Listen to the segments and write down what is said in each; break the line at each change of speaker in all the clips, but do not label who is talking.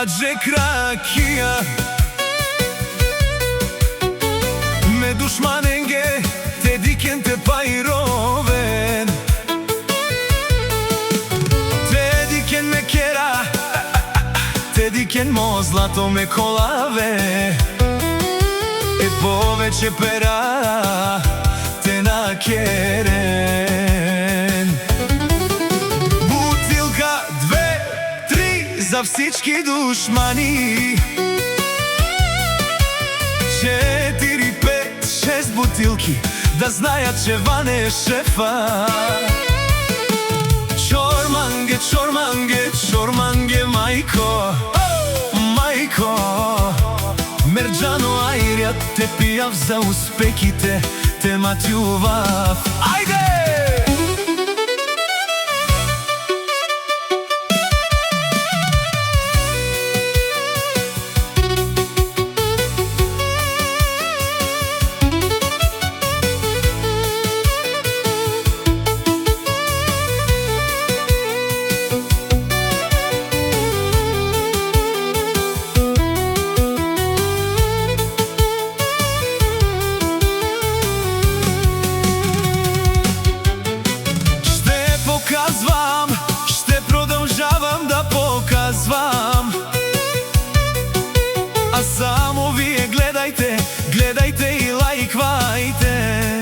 Ađe krakija Me dushmanenge Te diken te pajroven Te diken me kera Te diken mo zlato me kolave E poveće pera Te nakeren Butilka 2, 3 Za всички душмани 4, 5, 6 бутилки Да знаят, че Ване е шефа Чорманге, чорманге, чорманге, майко Майко Мерджано Айрят те пияв за успехите Те матював Айде! А само вие гледайте, гледайте и лайквайте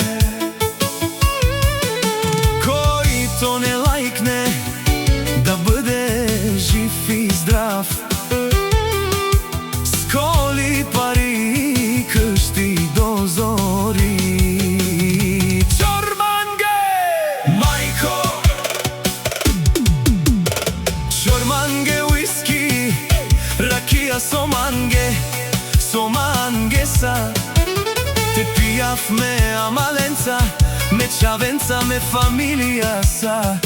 Който не лайкне Да бъде жив и здрав С коли, пари, къщи до зори Чорманге! Майко! Чорманге уиски Ракия соманге Соманге са Те пияв ме амаленца Ме чавенца ме фамилия са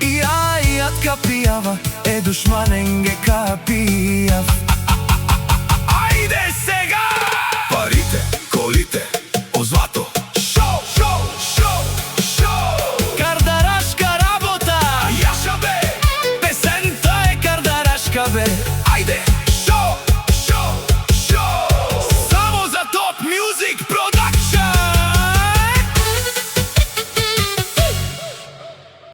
И ајат капијава Е душманенге капијав Ајде сега! Парите, колите, о злато Шоу, шоу, шоу, шоу Кардарашка работа Јаша бе Песента е кардарашка бе